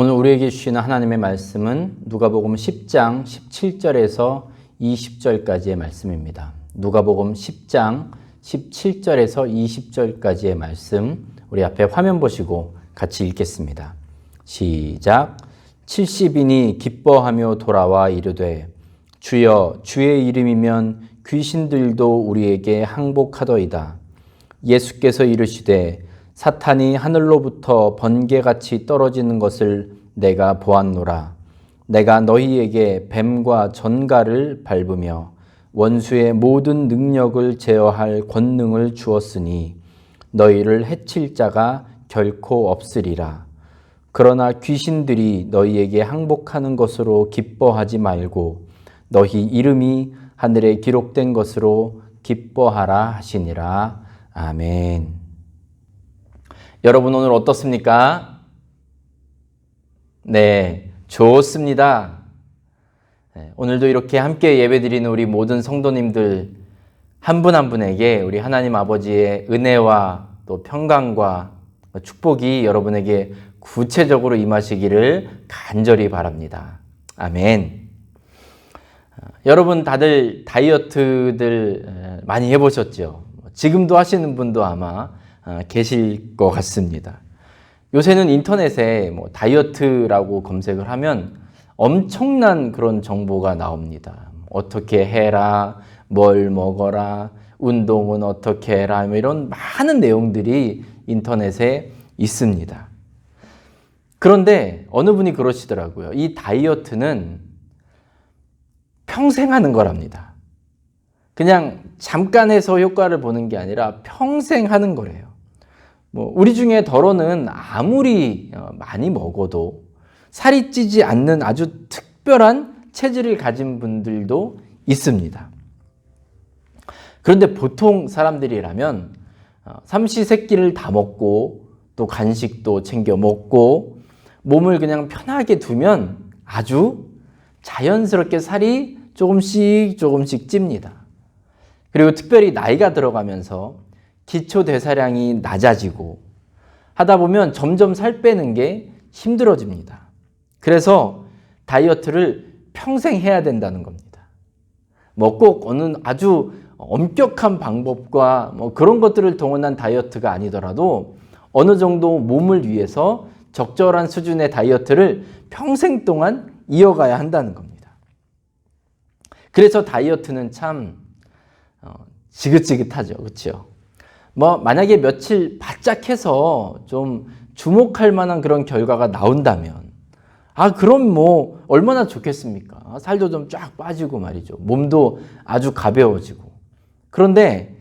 오늘 우리에게 주시는 하나님의 말씀은 누가복음 10장 17절에서 20절까지의 말씀입니다. 누가복음 10장 17절에서 20절까지의 말씀, 우리 앞에 화면 보시고 같이 읽겠습니다. 시작. 70인이 기뻐하며 돌아와 이르되 주여, 주의 이름이면 귀신들도 우리에게 항복하더이다. 예수께서 이르시되 사탄이 하늘로부터 번개같이 떨어지는 것을 내가 보았노라. 내가 너희에게 뱀과 전갈을 밟으며 원수의 모든 능력을 제어할 권능을 주었으니 너희를 해칠 자가 결코 없으리라. 그러나 귀신들이 너희에게 항복하는 것으로 기뻐하지 말고 너희 이름이 하늘에 기록된 것으로 기뻐하라 하시니라. 아멘. 여러분 오늘 어떻습니까? 네, 좋습니다. 오늘도 이렇게 함께 예배드리는 우리 모든 성도님들 한 분 한 분에게 우리 하나님 아버지의 은혜와 또 평강과 축복이 여러분에게 구체적으로 임하시기를 간절히 바랍니다. 아멘. 여러분 다들 다이어트들 많이 해보셨죠? 지금도 하시는 분도 아마 계실 것 같습니다. 요새는 인터넷에 다이어트라고 검색을 하면 엄청난 그런 정보가 나옵니다. 어떻게 해라, 뭘 먹어라, 운동은 어떻게 해라, 이런 많은 내용들이 인터넷에 있습니다. 그런데 어느 분이 그러시더라고요. 이 다이어트는 평생 하는 거랍니다. 그냥 잠깐 해서 효과를 보는 게 아니라 평생 하는 거래요. 우리 중에 더러는 아무리 많이 먹어도 살이 찌지 않는 아주 특별한 체질을 가진 분들도 있습니다. 그런데 보통 사람들이라면 삼시세끼를 다 먹고 또 간식도 챙겨 먹고 몸을 그냥 편하게 두면 아주 자연스럽게 살이 조금씩 찝니다. 그리고 특별히 나이가 들어가면서 기초 대사량이 낮아지고 하다 보면 점점 살 빼는 게 힘들어집니다. 그래서 다이어트를 평생 해야 된다는 겁니다. 꼭 어느 아주 엄격한 방법과 그런 것들을 동원한 다이어트가 아니더라도 어느 정도 몸을 위해서 적절한 수준의 다이어트를 평생 동안 이어가야 한다는 겁니다. 그래서 다이어트는 참 지긋지긋하죠. 그렇죠? 만약에 며칠 바짝 해서 좀 주목할 만한 그런 결과가 나온다면 그럼 얼마나 좋겠습니까? 살도 좀 쫙 빠지고 말이죠. 몸도 아주 가벼워지고. 그런데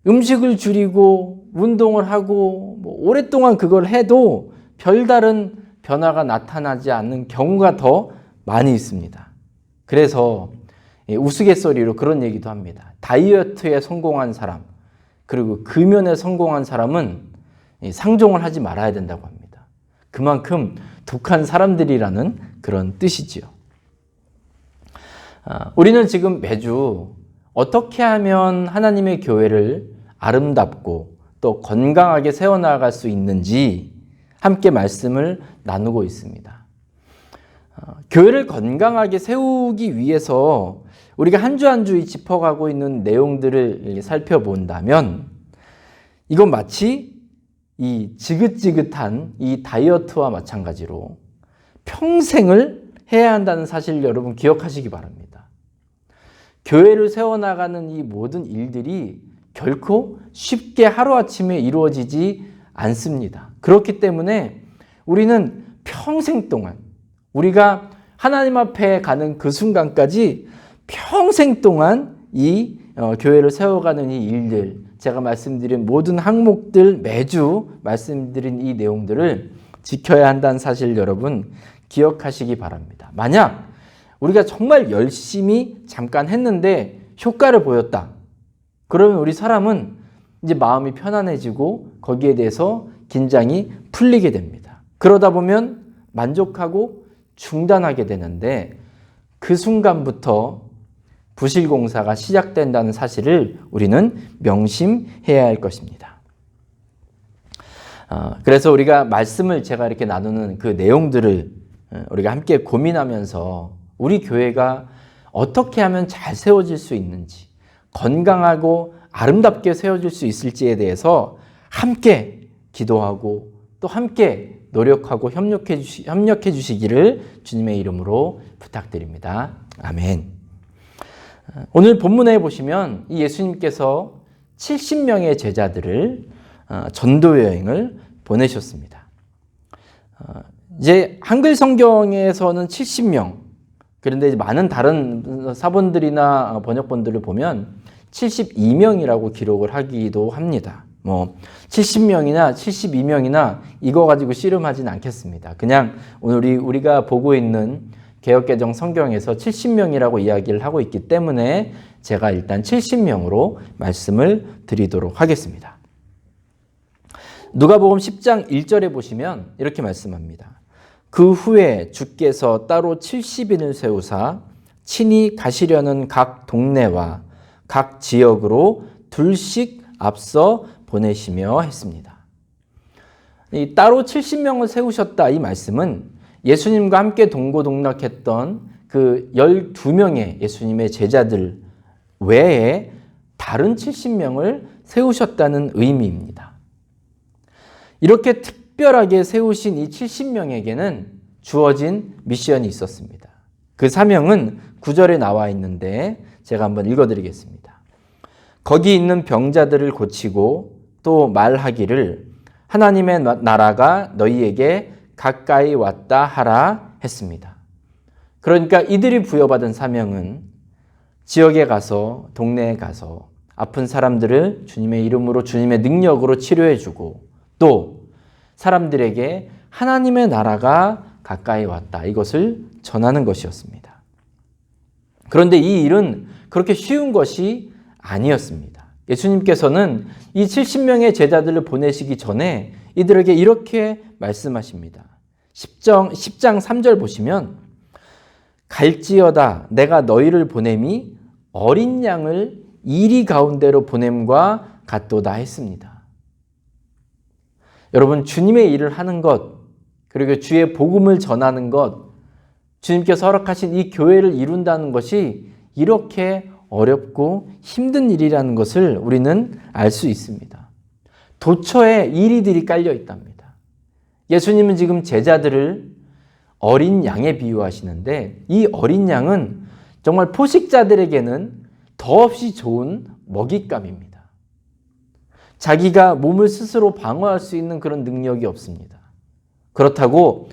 음식을 줄이고 운동을 하고 오랫동안 그걸 해도 별다른 변화가 나타나지 않는 경우가 더 많이 있습니다. 그래서 우스갯소리로 그런 얘기도 합니다. 다이어트에 성공한 사람, 그리고 금연에 성공한 사람은 상종을 하지 말아야 된다고 합니다. 그만큼 독한 사람들이라는 그런 뜻이지요. 우리는 지금 매주 어떻게 하면 하나님의 교회를 아름답고 또 건강하게 세워나갈 수 있는지 함께 말씀을 나누고 있습니다. 교회를 건강하게 세우기 위해서 우리가 한 주 한 주 짚어가고 있는 내용들을 살펴본다면 이건 마치 이 지긋지긋한 이 다이어트와 마찬가지로 평생을 해야 한다는 사실을 여러분 기억하시기 바랍니다. 교회를 세워나가는 이 모든 일들이 결코 쉽게 하루아침에 이루어지지 않습니다. 그렇기 때문에 우리는 평생 동안 우리가 하나님 앞에 가는 그 순간까지 평생 동안 이 교회를 세워가는 이 일들, 제가 말씀드린 모든 항목들, 매주 말씀드린 이 내용들을 지켜야 한다는 사실 여러분 기억하시기 바랍니다. 만약 우리가 정말 열심히 잠깐 했는데 효과를 보였다. 그러면 우리 사람은 이제 마음이 편안해지고 거기에 대해서 긴장이 풀리게 됩니다. 그러다 보면 만족하고 중단하게 되는데 그 순간부터 부실공사가 시작된다는 사실을 우리는 명심해야 할 것입니다. 그래서 우리가 말씀을 제가 이렇게 나누는 그 내용들을 우리가 함께 고민하면서 우리 교회가 어떻게 하면 잘 세워질 수 있는지, 건강하고 아름답게 세워질 수 있을지에 대해서 함께 기도하고 또 함께 노력하고 협력해 주시기를 주님의 이름으로 부탁드립니다. 아멘. 오늘 본문에 보시면 이 예수님께서 70명의 제자들을 전도 여행을 보내셨습니다. 이제 한글 성경에서는 70명, 그런데 많은 다른 사본들이나 번역본들을 보면 72명이라고 기록을 하기도 합니다. 70명이나 72명이나 이거 가지고 씨름하진 않겠습니다. 그냥 오늘 우리가 보고 있는 개역개정 성경에서 70명이라고 이야기를 하고 있기 때문에 제가 일단 70명으로 말씀을 드리도록 하겠습니다. 누가복음 10장 1절에 보시면 이렇게 말씀합니다. 그 후에 주께서 따로 70인을 세우사 친히 가시려는 각 동네와 각 지역으로 둘씩 앞서 보내시며 했습니다. 이 따로 70명을 세우셨다 이 말씀은 예수님과 함께 동고동락했던 그 12명의 예수님의 제자들 외에 다른 70명을 세우셨다는 의미입니다. 이렇게 특별하게 세우신 이 70명에게는 주어진 미션이 있었습니다. 그 사명은 9절에 나와 있는데 제가 한번 읽어드리겠습니다. 거기 있는 병자들을 고치고 또 말하기를 하나님의 나라가 너희에게 가까이 왔다 하라 했습니다. 그러니까 이들이 부여받은 사명은 지역에 가서 동네에 가서 아픈 사람들을 주님의 이름으로 주님의 능력으로 치료해주고 또 사람들에게 하나님의 나라가 가까이 왔다 이것을 전하는 것이었습니다. 그런데 이 일은 그렇게 쉬운 것이 아니었습니다. 예수님께서는 이 70명의 제자들을 보내시기 전에 이들에게 이렇게 말씀하십니다. 10장 3절 보시면 갈지어다 내가 너희를 보냄이 어린 양을 이리 가운데로 보냄과 같도다 했습니다. 여러분 주님의 일을 하는 것 그리고 주의 복음을 전하는 것 주님께서 허락하신 이 교회를 이룬다는 것이 이렇게 어렵고 힘든 일이라는 것을 우리는 알 수 있습니다. 도처에 이리들이 깔려 있답니다. 예수님은 지금 제자들을 어린 양에 비유하시는데 이 어린 양은 정말 포식자들에게는 더없이 좋은 먹잇감입니다. 자기가 몸을 스스로 방어할 수 있는 그런 능력이 없습니다. 그렇다고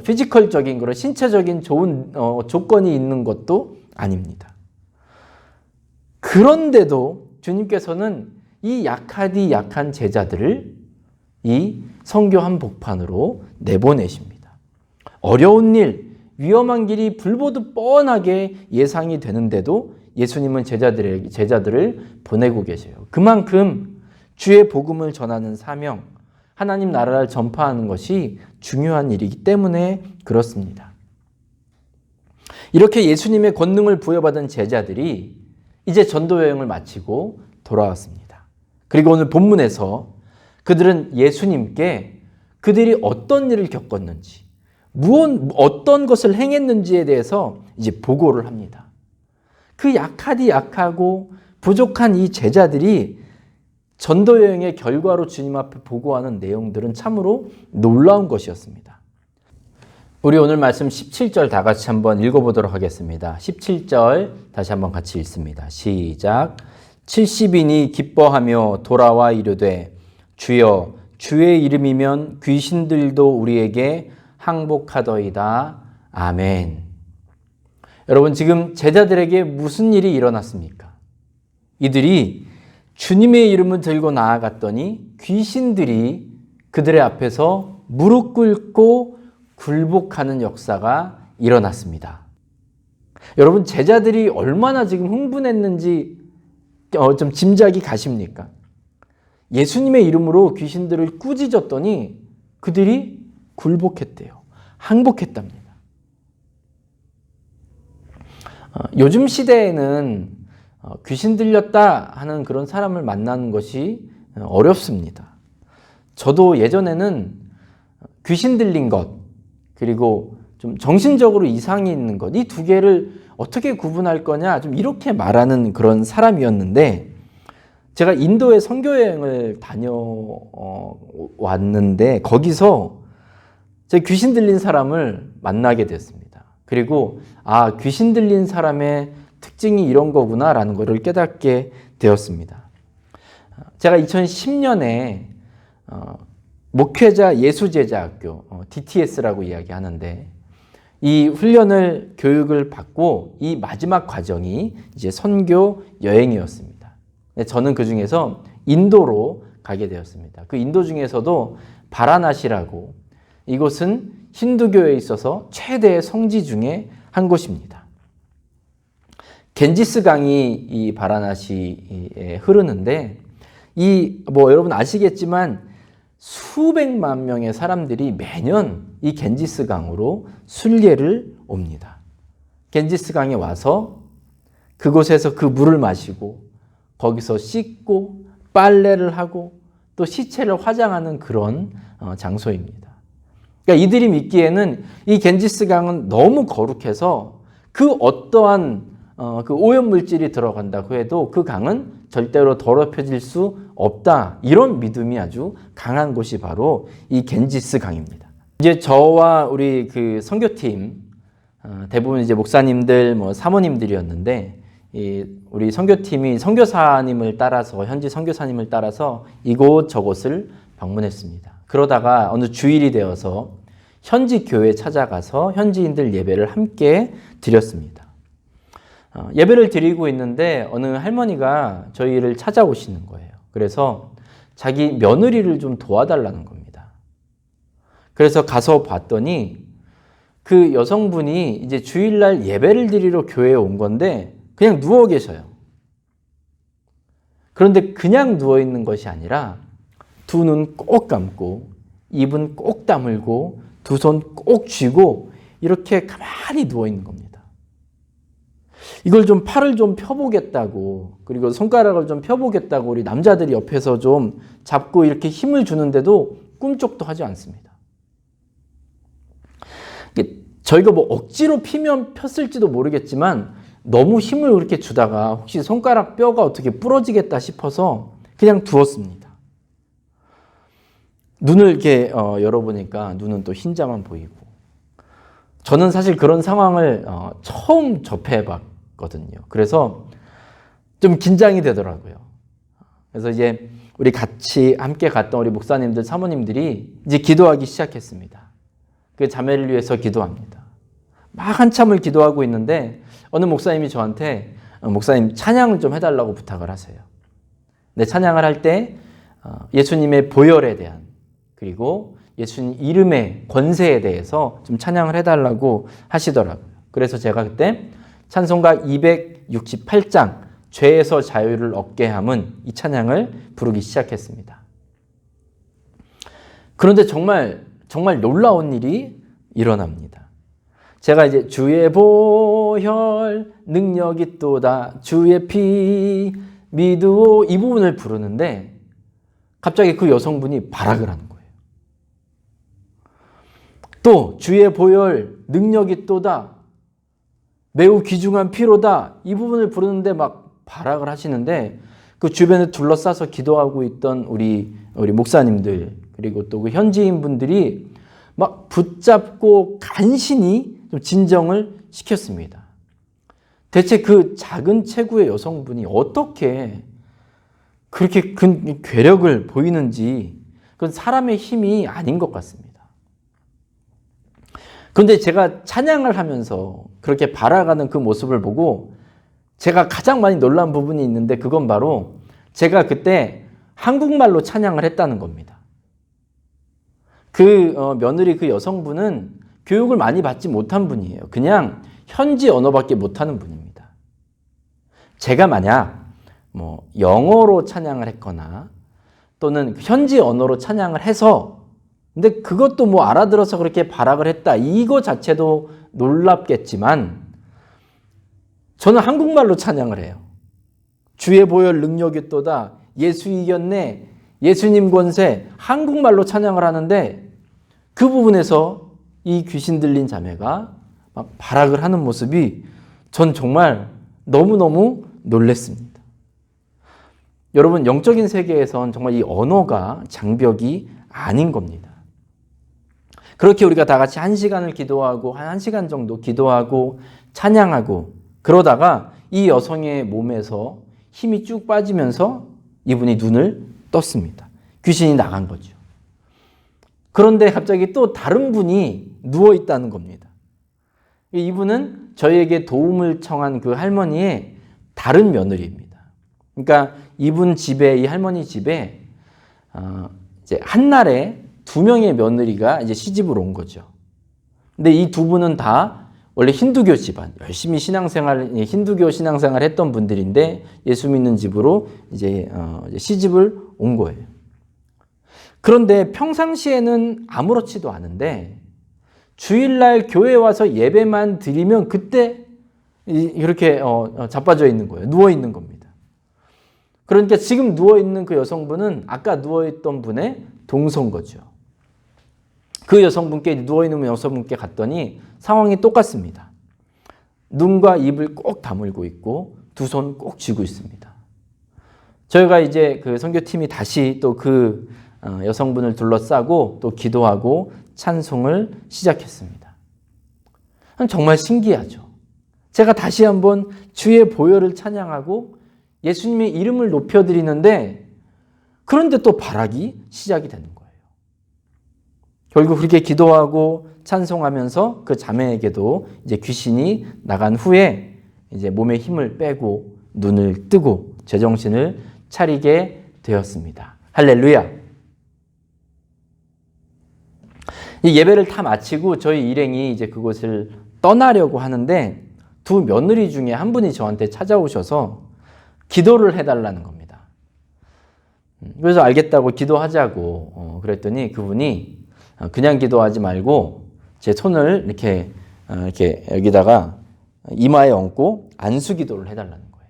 피지컬적인 그런 신체적인 좋은 조건이 있는 것도 아닙니다. 그런데도 주님께서는 이 약하디 약한 제자들을 이 선교 한복판으로 내보내십니다. 어려운 일, 위험한 길이 불보듯 뻔하게 예상이 되는데도 예수님은 제자들을 보내고 계세요. 그만큼 주의 복음을 전하는 사명, 하나님 나라를 전파하는 것이 중요한 일이기 때문에 그렇습니다. 이렇게 예수님의 권능을 부여받은 제자들이 이제 전도 여행을 마치고 돌아왔습니다. 그리고 오늘 본문에서 그들은 예수님께 그들이 어떤 일을 겪었는지, 어떤 것을 행했는지에 대해서 이제 보고를 합니다. 그 약하디 약하고 부족한 이 제자들이 전도 여행의 결과로 주님 앞에 보고하는 내용들은 참으로 놀라운 것이었습니다. 우리 오늘 말씀 17절 다 같이 한번 읽어보도록 하겠습니다. 17절 다시 한번 같이 읽습니다. 시작. 70인이 기뻐하며 돌아와 이르되 주여 주의 이름이면 귀신들도 우리에게 항복하더이다. 아멘. 여러분 지금 제자들에게 무슨 일이 일어났습니까? 이들이 주님의 이름을 들고 나아갔더니 귀신들이 그들의 앞에서 무릎 꿇고 굴복하는 역사가 일어났습니다. 여러분 제자들이 얼마나 지금 흥분했는지 좀 짐작이 가십니까? 예수님의 이름으로 귀신들을 꾸짖었더니 그들이 굴복했대요. 항복했답니다. 요즘 시대에는 귀신 들렸다 하는 그런 사람을 만나는 것이 어렵습니다. 저도 예전에는 귀신 들린 것, 그리고 좀 정신적으로 이상이 있는 것, 이 두 개를 어떻게 구분할 거냐, 좀 이렇게 말하는 그런 사람이었는데, 제가 인도에 선교여행을 다녀왔는데, 거기서 제 귀신 들린 사람을 만나게 됐습니다. 그리고, 아, 귀신 들린 사람의 특징이 이런 거구나라는 것을 깨닫게 되었습니다. 제가 2010년에 목회자 예수제자학교, DTS라고 이야기하는데, 이 훈련을 교육을 받고 이 마지막 과정이 이제 선교 여행이었습니다. 저는 그 중에서 인도로 가게 되었습니다. 그 인도 중에서도 바라나시라고, 이곳은 힌두교에 있어서 최대의 성지 중에 한 곳입니다. 겐지스 강이 이 바라나시에 흐르는데, 여러분 아시겠지만 수백만 명의 사람들이 매년 이 겐지스 강으로 순례를 옵니다. 겐지스 강에 와서 그곳에서 그 물을 마시고 거기서 씻고 빨래를 하고 또 시체를 화장하는 그런 장소입니다. 그러니까 이들이 믿기에는 이 겐지스 강은 너무 거룩해서 그 어떠한 그 오염물질이 들어간다고 해도 그 강은 절대로 더럽혀질 수 없다. 이런 믿음이 아주 강한 곳이 바로 이 겐지스 강입니다. 이제 저와 우리 그 선교팀, 대부분 이제 목사님들, 사모님들이었는데, 우리 선교팀이 선교사님을 따라서, 현지 선교사님을 따라서 이곳 저곳을 방문했습니다. 그러다가 어느 주일이 되어서 현지 교회에 찾아가서 현지인들 예배를 함께 드렸습니다. 예배를 드리고 있는데 어느 할머니가 저희를 찾아오시는 거예요. 그래서 자기 며느리를 좀 도와달라는 겁니다. 그래서 가서 봤더니 그 여성분이 이제 주일날 예배를 드리러 교회에 온 건데 그냥 누워 계셔요. 그런데 그냥 누워 있는 것이 아니라 두 눈 꼭 감고 입은 꼭 다물고 두 손 꼭 쥐고 이렇게 가만히 누워 있는 겁니다. 이걸 좀 팔을 좀 펴보겠다고, 그리고 손가락을 좀 펴보겠다고 우리 남자들이 옆에서 좀 잡고 이렇게 힘을 주는데도 꿈쩍도 하지 않습니다. 저희가 억지로 피면 폈을지도 모르겠지만 너무 힘을 그렇게 주다가 혹시 손가락 뼈가 어떻게 부러지겠다 싶어서 그냥 두었습니다. 눈을 이렇게 열어보니까 눈은 또 흰자만 보이고, 저는 사실 그런 상황을 처음 접해봤거든요. 그래서 좀 긴장이 되더라고요. 그래서 이제 우리 같이 함께 갔던 우리 목사님들, 사모님들이 이제 기도하기 시작했습니다. 그 자매를 위해서 기도합니다. 막 한참을 기도하고 있는데 어느 목사님이 저한테 목사님 찬양을 좀 해달라고 부탁을 하세요. 근데 찬양을 할 때 예수님의 보혈에 대한, 그리고 예수님 이름의 권세에 대해서 좀 찬양을 해달라고 하시더라고요. 그래서 제가 그때 찬송가 268장 죄에서 자유를 얻게 함은 이 찬양을 부르기 시작했습니다. 그런데 정말 놀라운 일이 일어납니다. 제가 이제 주의 보혈 능력이 또다 주의 피 믿으오 이 부분을 부르는데 갑자기 그 여성분이 발악을 하는 거예요. 또 주의 보혈 능력이 또다 매우 귀중한 피로다 이 부분을 부르는데 막 발악을 하시는데 그 주변에 둘러싸서 기도하고 있던 우리 목사님들 그리고 또 그 현지인 분들이 막 붙잡고 간신히 좀 진정을 시켰습니다. 대체 그 작은 체구의 여성분이 어떻게 그렇게 큰 괴력을 보이는지 그건 사람의 힘이 아닌 것 같습니다. 그런데 제가 찬양을 하면서 그렇게 발아가는 그 모습을 보고 제가 가장 많이 놀란 부분이 있는데 그건 바로 제가 그때 한국말로 찬양을 했다는 겁니다. 그 며느리 그 여성분은 교육을 많이 받지 못한 분이에요. 그냥 현지 언어밖에 못하는 분입니다. 제가 만약 영어로 찬양을 했거나 또는 현지 언어로 찬양을 해서 근데 그것도 알아들어서 그렇게 발악을 했다. 이거 자체도 놀랍겠지만 저는 한국말로 찬양을 해요. 주의 보혈 능력이 또다. 예수 이겼네. 예수님 권세, 한국말로 찬양을 하는데 그 부분에서 이 귀신 들린 자매가 막 발악을 하는 모습이 전 정말 너무너무 놀랬습니다. 여러분, 영적인 세계에선 정말 이 언어가 장벽이 아닌 겁니다. 그렇게 우리가 다 같이 1시간을 기도하고 한 1시간 정도 기도하고 찬양하고 그러다가 이 여성의 몸에서 힘이 쭉 빠지면서 이분이 눈을 떴습니다. 귀신이 나간 거죠. 그런데 갑자기 또 다른 분이 누워 있다는 겁니다. 이분은 저희에게 도움을 청한 그 할머니의 다른 며느리입니다. 그러니까 이분 집에, 이 할머니 집에 이제 한날에 2명의 며느리가 이제 시집을 온 거죠. 근데 이 두 분은 다 원래 힌두교 집안, 열심히 힌두교 신앙생활 했던 분들인데 예수 믿는 집으로 이제 시집을 온 거예요. 그런데 평상시에는 아무렇지도 않은데 주일날 교회에 와서 예배만 드리면 그때 이렇게 자빠져 있는 거예요. 누워 있는 겁니다. 그러니까 지금 누워 있는 그 여성분은 아까 누워 있던 분의 동서인 거죠. 그 여성분께, 누워 있는 여성분께 갔더니 상황이 똑같습니다. 눈과 입을 꼭 다물고 있고 두 손 꼭 쥐고 있습니다. 저희가 이제 그 선교팀이 다시 또 그 여성분을 둘러싸고 또 기도하고 찬송을 시작했습니다. 정말 신기하죠. 제가 다시 한번 주의 보혈을 찬양하고 예수님의 이름을 높여드리는데 그런데 또 발악이 시작이 되는 거예요. 결국 그렇게 기도하고 찬송하면서 그 자매에게도 이제 귀신이 나간 후에 이제 몸에 힘을 빼고 눈을 뜨고 제정신을 차리게 되었습니다. 할렐루야. 이 예배를 다 마치고 저희 일행이 이제 그곳을 떠나려고 하는데 두 며느리 중에 한 분이 저한테 찾아오셔서 기도를 해달라는 겁니다. 그래서 알겠다고 기도하자고 그랬더니 그분이 그냥 기도하지 말고 제 손을 이렇게 여기다가 이마에 얹고 안수 기도를 해달라는 거예요.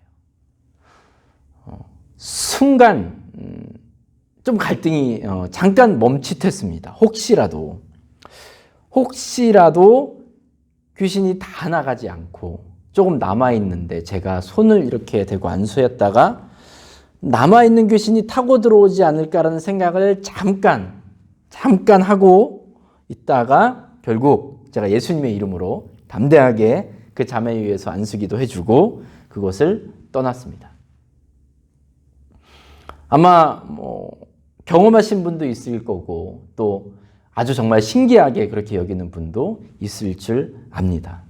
순간 좀 갈등이 잠깐 멈칫했습니다. 혹시라도 귀신이 다 나가지 않고 조금 남아있는데 제가 손을 이렇게 대고 안수했다가 남아있는 귀신이 타고 들어오지 않을까라는 생각을 잠깐 하고 있다가 결국 제가 예수님의 이름으로 담대하게 그 자매에 의해서 안수기도 해주고 그것을 떠났습니다. 아마 경험하신 분도 있을 거고 또 아주 정말 신기하게 그렇게 여기는 분도 있을 줄 압니다.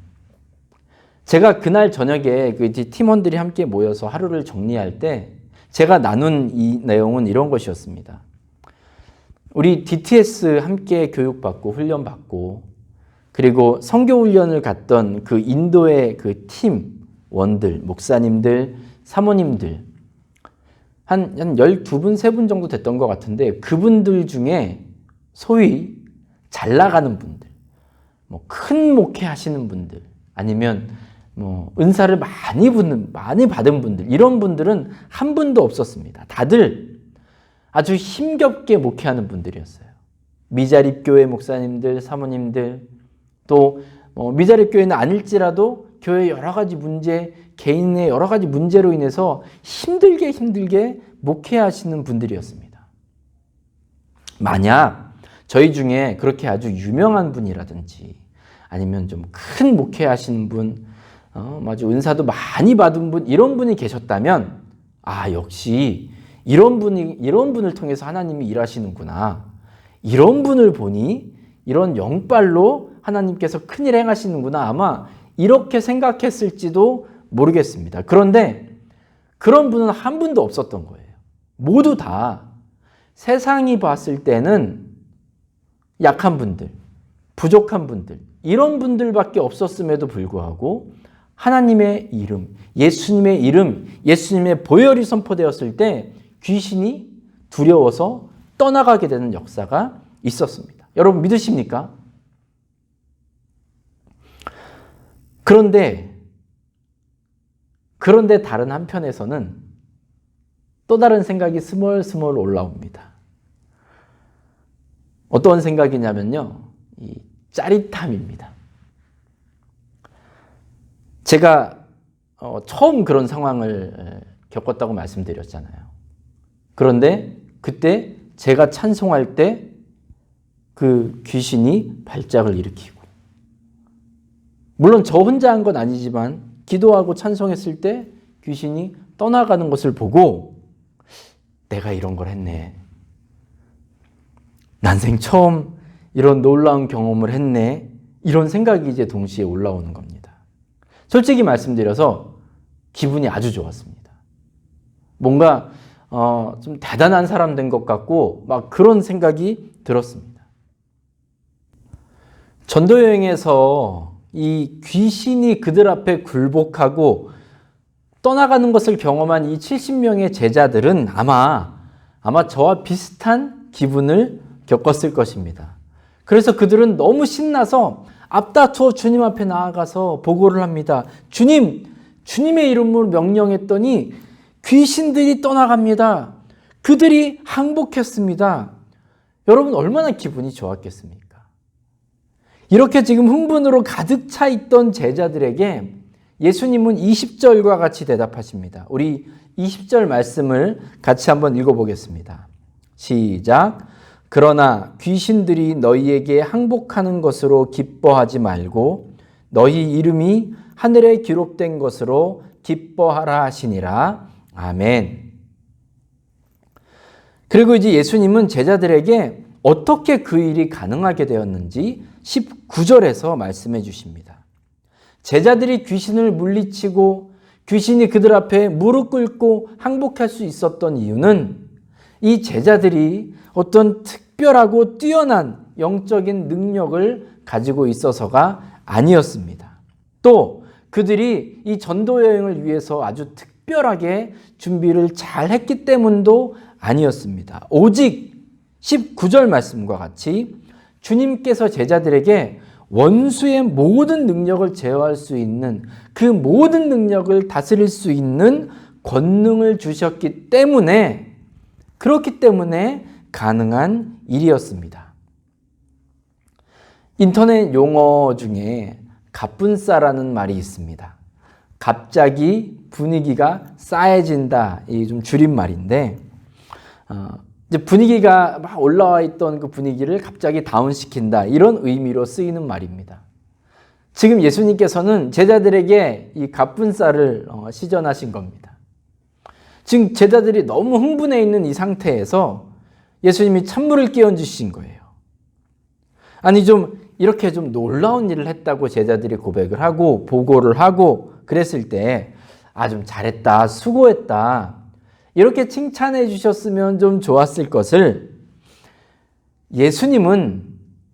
제가 그날 저녁에 그 팀원들이 함께 모여서 하루를 정리할 때 제가 나눈 이 내용은 이런 것이었습니다. 우리 DTS 함께 교육받고 훈련받고 그리고 선교훈련을 갔던 그 인도의 그 팀원들, 목사님들, 사모님들 한 12분, 3분 정도 됐던 것 같은데 그분들 중에 소위 잘 나가는 분들, 큰 목회 하시는 분들 아니면 은사를 많이 받은 분들 이런 분들은 한 분도 없었습니다. 다들 아주 힘겹게 목회하는 분들이었어요. 미자립교회 목사님들, 사모님들 또 미자립교회는 아닐지라도 교회 여러 가지 문제, 개인의 여러 가지 문제로 인해서 힘들게 목회하시는 분들이었습니다. 만약 저희 중에 그렇게 아주 유명한 분이라든지 아니면 좀 큰 목회하시는 분, 아주 은사도 많이 받은 분 이런 분이 계셨다면 역시 이런 분을 통해서 하나님이 일하시는구나. 이런 분을 보니 이런 영빨로 하나님께서 큰일 행하시는구나. 아마 이렇게 생각했을지도 모르겠습니다. 그런데 그런 분은 한 분도 없었던 거예요. 모두 다 세상이 봤을 때는 약한 분들, 부족한 분들 이런 분들밖에 없었음에도 불구하고 하나님의 이름, 예수님의 이름, 예수님의 보혈이 선포되었을 때 귀신이 두려워서 떠나가게 되는 역사가 있었습니다. 여러분 믿으십니까? 그런데 다른 한편에서는 또 다른 생각이 스멀스멀 올라옵니다. 어떤 생각이냐면요. 이 짜릿함입니다. 제가 처음 그런 상황을 겪었다고 말씀드렸잖아요. 그런데 그때 제가 찬송할 때 그 귀신이 발작을 일으키고, 물론 저 혼자 한 건 아니지만 기도하고 찬송했을 때 귀신이 떠나가는 것을 보고 내가 이런 걸 했네. 난생 처음 이런 놀라운 경험을 했네. 이런 생각이 이제 동시에 올라오는 겁니다. 솔직히 말씀드려서 기분이 아주 좋았습니다. 뭔가 좀 대단한 사람 된 것 같고 막 그런 생각이 들었습니다. 전도여행에서 이 귀신이 그들 앞에 굴복하고 떠나가는 것을 경험한 이 70명의 제자들은 아마 저와 비슷한 기분을 겪었을 것입니다. 그래서 그들은 너무 신나서 앞다투어 주님 앞에 나아가서 보고를 합니다. 주님, 주님의 이름으로 명령했더니 귀신들이 떠나갑니다. 그들이 항복했습니다. 여러분 얼마나 기분이 좋았겠습니까? 이렇게 지금 흥분으로 가득 차 있던 제자들에게 예수님은 20절과 같이 대답하십니다. 우리 20절 말씀을 같이 한번 읽어보겠습니다. 시작. 그러나 귀신들이 너희에게 항복하는 것으로 기뻐하지 말고 너희 이름이 하늘에 기록된 것으로 기뻐하라 하시니라. 아멘. 그리고 이제 예수님은 제자들에게 어떻게 그 일이 가능하게 되었는지 19절에서 말씀해 주십니다. 제자들이 귀신을 물리치고 귀신이 그들 앞에 무릎 꿇고 항복할 수 있었던 이유는 이 제자들이 어떤 특별하고 뛰어난 영적인 능력을 가지고 있어서가 아니었습니다. 또 그들이 이 전도 여행을 위해서 아주 특별하게 준비를 잘 했기 때문도 아니었습니다. 오직 19절 말씀과 같이 주님께서 제자들에게 원수의 모든 능력을 제어할 수 있는 그 모든 능력을 다스릴 수 있는 권능을 주셨기 때문에 그렇기 때문에 가능한 일이었습니다. 인터넷 용어 중에 갑분싸라는 말이 있습니다. 갑자기 분위기가 싸해진다. 이 좀 줄임말인데 이제 분위기가 막 올라와 있던 그 분위기를 갑자기 다운시킨다. 이런 의미로 쓰이는 말입니다. 지금 예수님께서는 제자들에게 이 갑분싸를 시전하신 겁니다. 지금 제자들이 너무 흥분해 있는 이 상태에서 예수님이 찬물을 끼얹으신 거예요. 아니 좀 이렇게 좀 놀라운 일을 했다고 제자들이 고백을 하고 보고를 하고 그랬을 때 좀 잘했다, 수고했다 이렇게 칭찬해 주셨으면 좀 좋았을 것을 예수님은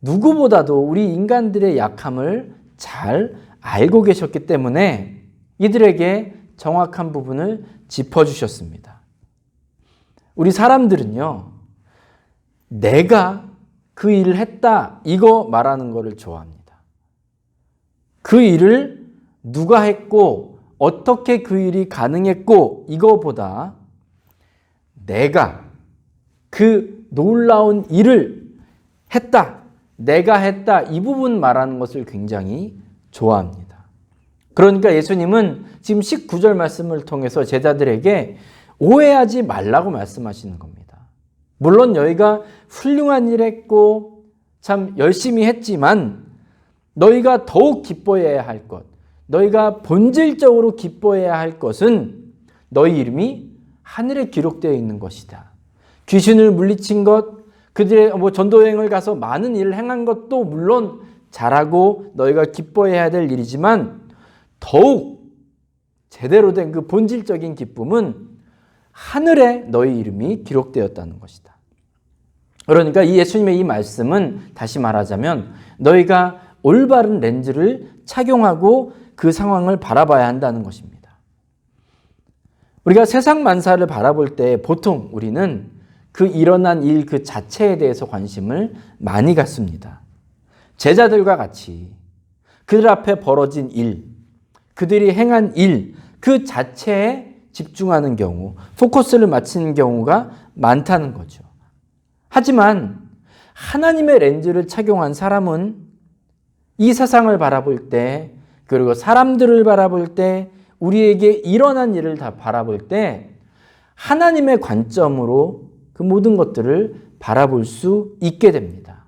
누구보다도 우리 인간들의 약함을 잘 알고 계셨기 때문에 이들에게 정확한 부분을 짚어주셨습니다. 우리 사람들은요, 내가 그 일을 했다 이거 말하는 거를 좋아합니다. 그 일을 누가 했고 어떻게 그 일이 가능했고 이거보다 내가 그 놀라운 일을 했다, 내가 했다 이 부분 말하는 것을 굉장히 좋아합니다. 그러니까 예수님은 지금 19절 말씀을 통해서 제자들에게 오해하지 말라고 말씀하시는 겁니다. 물론 너희가 훌륭한 일 했고 참 열심히 했지만 너희가 더욱 기뻐해야 할 것, 너희가 본질적으로 기뻐해야 할 것은 너희 이름이 하늘에 기록되어 있는 것이다. 귀신을 물리친 것, 그들의 전도여행을 가서 많은 일을 행한 것도 물론 잘하고 너희가 기뻐해야 될 일이지만 더욱 제대로 된 그 본질적인 기쁨은 하늘에 너희 이름이 기록되었다는 것이다. 그러니까 이 예수님의 이 말씀은 다시 말하자면 너희가 올바른 렌즈를 착용하고 그 상황을 바라봐야 한다는 것입니다. 우리가 세상 만사를 바라볼 때 보통 우리는 그 일어난 일 그 자체에 대해서 관심을 많이 갖습니다. 제자들과 같이 그들 앞에 벌어진 일, 그들이 행한 일 그 자체에 집중하는 경우, 포커스를 맞추는 경우가 많다는 거죠. 하지만 하나님의 렌즈를 착용한 사람은 이 세상을 바라볼 때, 그리고 사람들을 바라볼 때, 우리에게 일어난 일을 다 바라볼 때 하나님의 관점으로 그 모든 것들을 바라볼 수 있게 됩니다.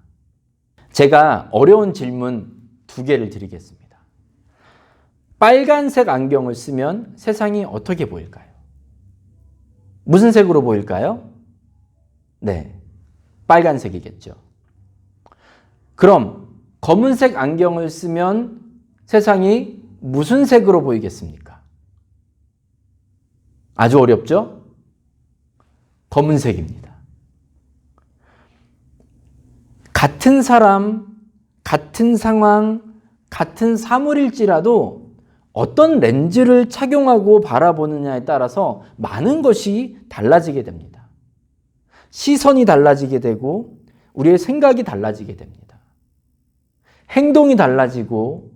제가 어려운 질문 2개를 드리겠습니다. 빨간색 안경을 쓰면 세상이 어떻게 보일까요? 무슨 색으로 보일까요? 네, 빨간색이겠죠. 그럼 검은색 안경을 쓰면 세상이 무슨 색으로 보이겠습니까? 아주 어렵죠? 검은색입니다. 같은 사람, 같은 상황, 같은 사물일지라도 어떤 렌즈를 착용하고 바라보느냐에 따라서 많은 것이 달라지게 됩니다. 시선이 달라지게 되고 우리의 생각이 달라지게 됩니다. 행동이 달라지고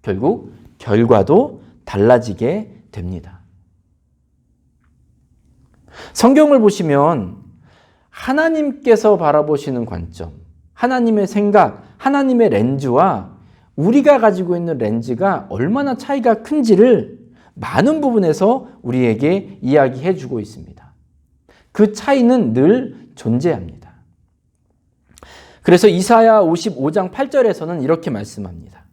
결국 결과도 달라지게 됩니다. 성경을 보시면 하나님께서 바라보시는 관점, 하나님의 생각, 하나님의 렌즈와 우리가 가지고 있는 렌즈가 얼마나 차이가 큰지를 많은 부분에서 우리에게 이야기해 주고 있습니다. 그 차이는 늘 존재합니다. 그래서 이사야 55장 8절에서는 이렇게 말씀합니다.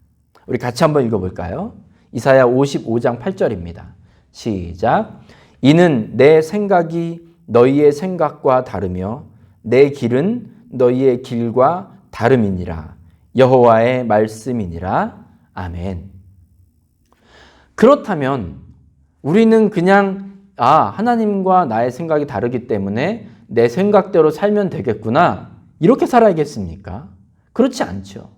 우리 같이 한번 읽어볼까요? 이사야 55장 8절입니다. 시작. 이는 내 생각이 너희의 생각과 다르며 내 길은 너희의 길과 다름이니라. 여호와의 말씀이니라. 아멘. 그렇다면 우리는 그냥 하나님과 나의 생각이 다르기 때문에 내 생각대로 살면 되겠구나 이렇게 살아야겠습니까? 그렇지 않죠.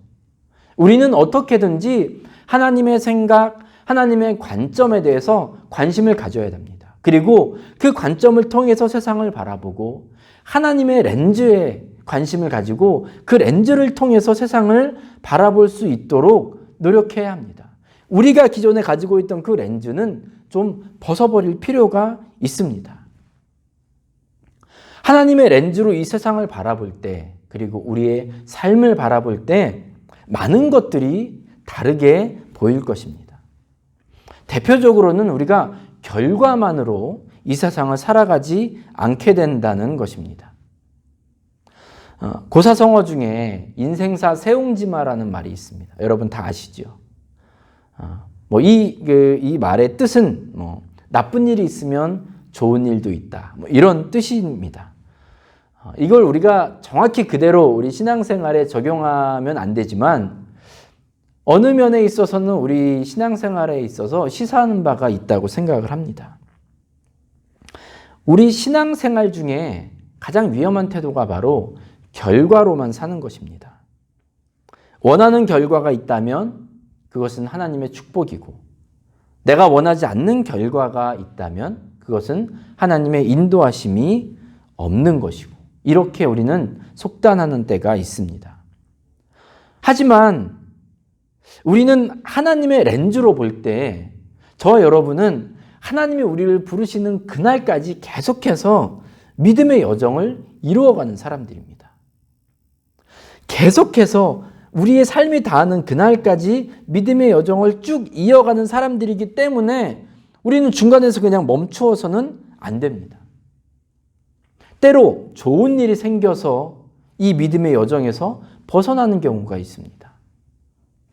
우리는 어떻게든지 하나님의 생각, 하나님의 관점에 대해서 관심을 가져야 됩니다. 그리고 그 관점을 통해서 세상을 바라보고 하나님의 렌즈에 관심을 가지고 그 렌즈를 통해서 세상을 바라볼 수 있도록 노력해야 합니다. 우리가 기존에 가지고 있던 그 렌즈는 좀 벗어버릴 필요가 있습니다. 하나님의 렌즈로 이 세상을 바라볼 때, 그리고 우리의 삶을 바라볼 때 많은 것들이 다르게 보일 것입니다. 대표적으로는 우리가 결과만으로 이 세상을 살아가지 않게 된다는 것입니다. 고사성어 중에 인생사 세옹지마라는 말이 있습니다. 여러분 다 아시죠? 이 말의 뜻은 나쁜 일이 있으면 좋은 일도 있다. 이런 뜻입니다. 이걸 우리가 정확히 그대로 우리 신앙생활에 적용하면 안 되지만 어느 면에 있어서는 우리 신앙생활에 있어서 시사하는 바가 있다고 생각을 합니다. 우리 신앙생활 중에 가장 위험한 태도가 바로 결과로만 사는 것입니다. 원하는 결과가 있다면 그것은 하나님의 축복이고 내가 원하지 않는 결과가 있다면 그것은 하나님의 인도하심이 없는 것이고 이렇게 우리는 속단하는 때가 있습니다. 하지만 우리는 하나님의 렌즈로 볼 때 저와 여러분은 하나님이 우리를 부르시는 그날까지 계속해서 믿음의 여정을 이루어가는 사람들입니다. 계속해서 우리의 삶이 닿는 그날까지 믿음의 여정을 쭉 이어가는 사람들이기 때문에 우리는 중간에서 그냥 멈추어서는 안 됩니다. 때로 좋은 일이 생겨서 이 믿음의 여정에서 벗어나는 경우가 있습니다.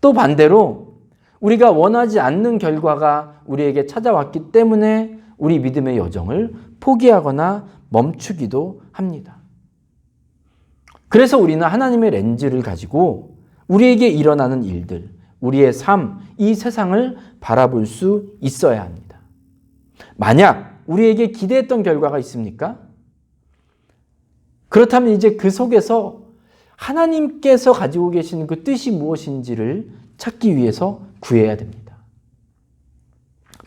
또 반대로 우리가 원하지 않는 결과가 우리에게 찾아왔기 때문에 우리 믿음의 여정을 포기하거나 멈추기도 합니다. 그래서 우리는 하나님의 렌즈를 가지고 우리에게 일어나는 일들, 우리의 삶, 이 세상을 바라볼 수 있어야 합니다. 만약 우리에게 기대했던 결과가 있습니까? 그렇다면 이제 그 속에서 하나님께서 가지고 계신 그 뜻이 무엇인지를 찾기 위해서 구해야 됩니다.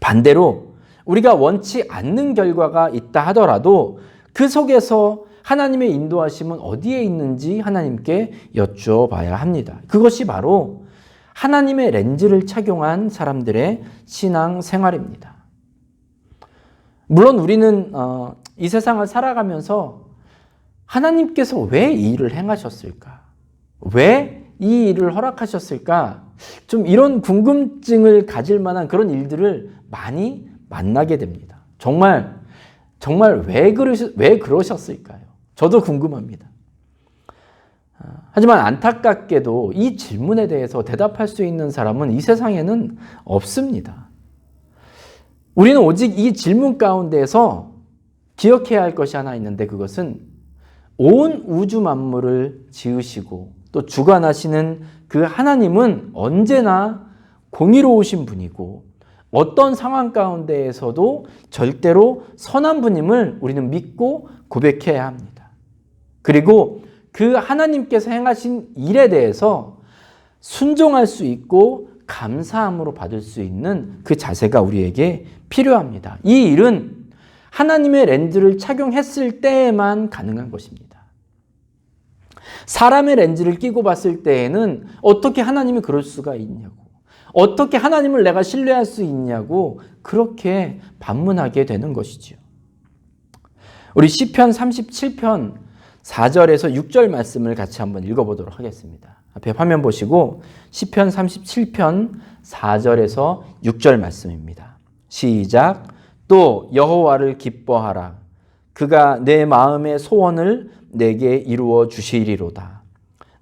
반대로 우리가 원치 않는 결과가 있다 하더라도 그 속에서 하나님의 인도하심은 어디에 있는지 하나님께 여쭈어봐야 합니다. 그것이 바로 하나님의 렌즈를 착용한 사람들의 신앙 생활입니다. 물론 우리는 이 세상을 살아가면서 하나님께서 왜 이 일을 행하셨을까? 왜 이 일을 허락하셨을까? 좀 이런 궁금증을 가질 만한 그런 일들을 많이 만나게 됩니다. 정말 왜 그러셨을까요? 저도 궁금합니다. 하지만 안타깝게도 이 질문에 대해서 대답할 수 있는 사람은 이 세상에는 없습니다. 우리는 오직 이 질문 가운데에서 기억해야 할 것이 하나 있는데, 그것은 온 우주 만물을 지으시고 또 주관하시는 그 하나님은 언제나 공의로우신 분이고 어떤 상황 가운데에서도 절대로 선한 분임을 우리는 믿고 고백해야 합니다. 그리고 그 하나님께서 행하신 일에 대해서 순종할 수 있고 감사함으로 받을 수 있는 그 자세가 우리에게 필요합니다. 이 일은 하나님의 렌즈를 착용했을 때에만 가능한 것입니다. 사람의 렌즈를 끼고 봤을 때에는 어떻게 하나님이 그럴 수가 있냐고, 어떻게 하나님을 내가 신뢰할 수 있냐고 그렇게 반문하게 되는 것이지요. 우리 시편 37편 4절에서 6절 말씀을 같이 한번 읽어보도록 하겠습니다. 앞에 화면 보시고 시편 37편 4절에서 6절 말씀입니다. 시작. 또 여호와를 기뻐하라. 그가 내 마음의 소원을 내게 이루어 주시리로다.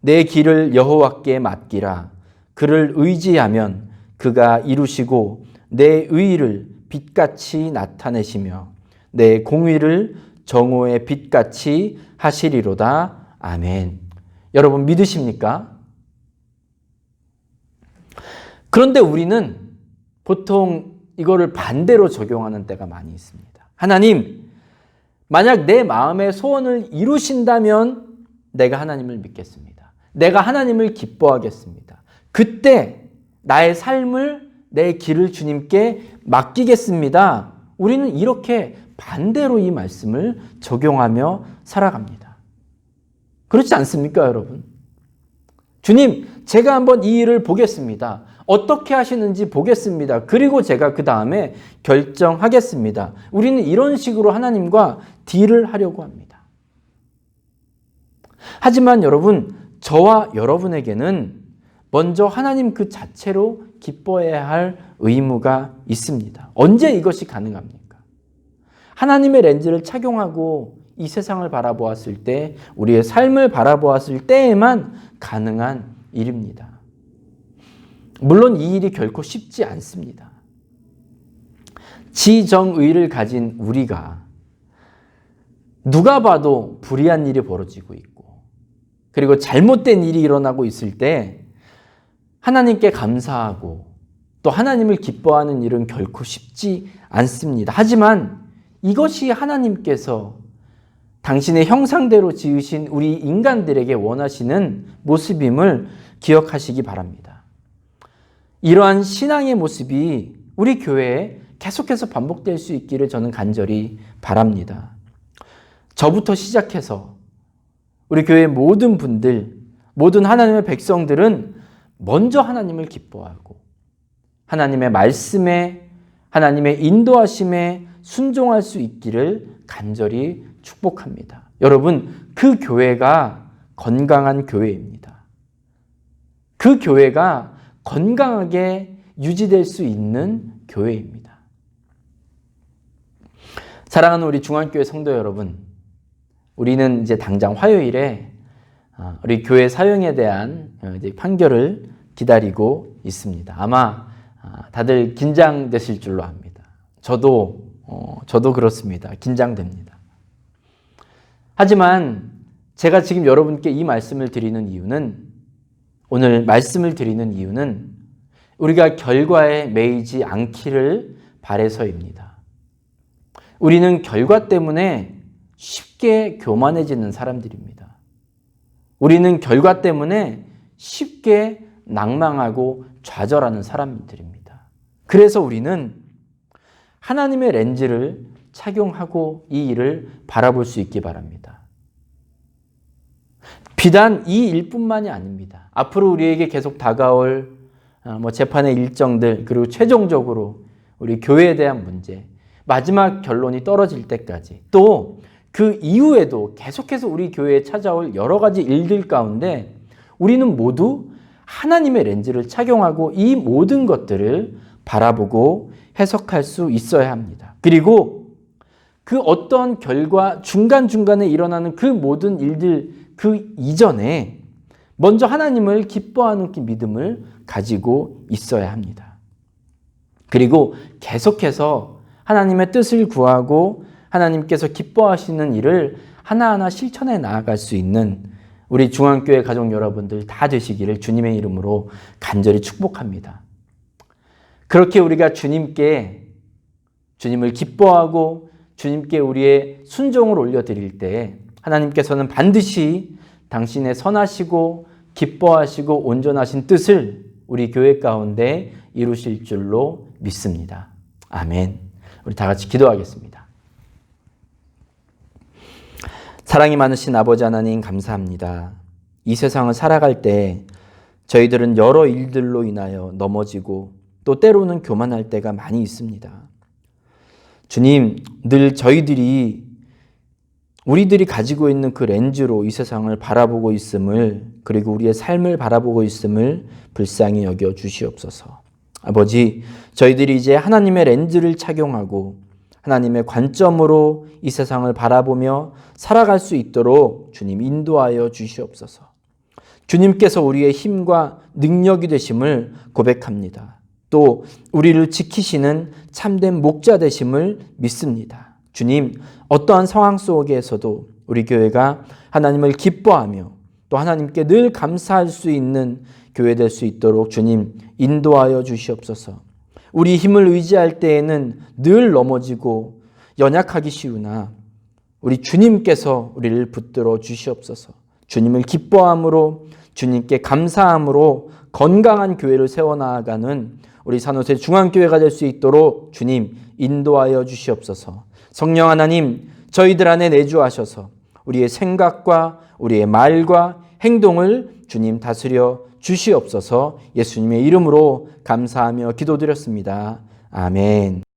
내 길을 여호와께 맡기라. 그를 의지하면 그가 이루시고 내 의를 빛같이 나타내시며 내 공의를 정오의 빛같이 하시리로다. 아멘. 여러분 믿으십니까? 그런데 우리는 보통 이거를 반대로 적용하는 때가 많이 있습니다. 하나님, 만약 내 마음의 소원을 이루신다면 내가 하나님을 믿겠습니다. 내가 하나님을 기뻐하겠습니다. 그때 나의 삶을, 내 길을 주님께 맡기겠습니다. 우리는 이렇게 반대로 이 말씀을 적용하며 살아갑니다. 그렇지 않습니까, 여러분? 주님, 제가 한번 이 일을 보겠습니다. 어떻게 하시는지 보겠습니다. 그리고 제가 그 다음에 결정하겠습니다. 우리는 이런 식으로 하나님과 딜을 하려고 합니다. 하지만 여러분, 저와 여러분에게는 먼저 하나님 그 자체로 기뻐해야 할 의무가 있습니다. 언제 이것이 가능합니까? 하나님의 렌즈를 착용하고 이 세상을 바라보았을 때, 우리의 삶을 바라보았을 때에만 가능한 일입니다. 물론 이 일이 결코 쉽지 않습니다. 지정의를 가진 우리가 누가 봐도 불의한 일이 벌어지고 있고, 그리고 잘못된 일이 일어나고 있을 때 하나님께 감사하고 또 하나님을 기뻐하는 일은 결코 쉽지 않습니다. 하지만 이것이 하나님께서 당신의 형상대로 지으신 우리 인간들에게 원하시는 모습임을 기억하시기 바랍니다. 이러한 신앙의 모습이 우리 교회에 계속해서 반복될 수 있기를 저는 간절히 바랍니다. 저부터 시작해서 우리 교회의 모든 분들, 모든 하나님의 백성들은 먼저 하나님을 기뻐하고 하나님의 말씀에, 하나님의 인도하심에 순종할 수 있기를 간절히 축복합니다. 여러분, 그 교회가 건강한 교회입니다. 그 교회가 건강하게 유지될 수 있는 교회입니다. 사랑하는 우리 중앙교회 성도 여러분, 우리는 이제 당장 화요일에 우리 교회 사역에 대한 이제 판결을 기다리고 있습니다. 아마 다들 긴장되실 줄로 압니다. 저도 그렇습니다. 긴장됩니다. 하지만 제가 지금 여러분께 이 말씀을 드리는 이유는, 오늘 말씀을 드리는 이유는 우리가 결과에 매이지 않기를 바라서입니다. 우리는 결과 때문에 쉽게 교만해지는 사람들입니다. 우리는 결과 때문에 쉽게 낭망하고 좌절하는 사람들입니다. 그래서 우리는 하나님의 렌즈를 착용하고 이 일을 바라볼 수 있기 바랍니다. 비단 이 일뿐만이 아닙니다. 앞으로 우리에게 계속 다가올 재판의 일정들, 그리고 최종적으로 우리 교회에 대한 문제, 마지막 결론이 떨어질 때까지, 또 그 이후에도 계속해서 우리 교회에 찾아올 여러 가지 일들 가운데 우리는 모두 하나님의 렌즈를 착용하고 이 모든 것들을 바라보고 해석할 수 있어야 합니다. 그리고 그 어떤 결과 중간중간에 일어나는 그 모든 일들 그 이전에 먼저 하나님을 기뻐하는 믿음을 가지고 있어야 합니다. 그리고 계속해서 하나님의 뜻을 구하고 하나님께서 기뻐하시는 일을 하나하나 실천해 나아갈 수 있는 우리 중앙교회 가족 여러분들 다 되시기를 주님의 이름으로 간절히 축복합니다. 그렇게 우리가 주님을 기뻐하고 주님께 우리의 순종을 올려드릴 때 하나님께서는 반드시 당신의 선하시고 기뻐하시고 온전하신 뜻을 우리 교회 가운데 이루실 줄로 믿습니다. 아멘. 우리 다 같이 기도하겠습니다. 사랑이 많으신 아버지 하나님 감사합니다. 이 세상을 살아갈 때 저희들은 여러 일들로 인하여 넘어지고 또 때로는 교만할 때가 많이 있습니다. 주님, 늘 우리들이 가지고 있는 그 렌즈로 이 세상을 바라보고 있음을, 그리고 우리의 삶을 바라보고 있음을 불쌍히 여겨 주시옵소서. 아버지, 저희들이 이제 하나님의 렌즈를 착용하고 하나님의 관점으로 이 세상을 바라보며 살아갈 수 있도록 주님 인도하여 주시옵소서. 주님께서 우리의 힘과 능력이 되심을 고백합니다. 또 우리를 지키시는 참된 목자 되심을 믿습니다. 주님, 어떠한 상황 속에서도 우리 교회가 하나님을 기뻐하며 또 하나님께 늘 감사할 수 있는 교회 될 수 있도록 주님 인도하여 주시옵소서. 우리 힘을 의지할 때에는 늘 넘어지고 연약하기 쉬우나 우리 주님께서 우리를 붙들어 주시옵소서. 주님을 기뻐함으로 주님께 감사함으로 건강한 교회를 세워나가는 우리 산호세 중앙교회가 될 수 있도록 주님 인도하여 주시옵소서. 성령 하나님, 저희들 안에 내주하셔서 우리의 생각과 우리의 말과 행동을 주님 다스려 주시옵소서. 예수님의 이름으로 감사하며 기도드렸습니다. 아멘.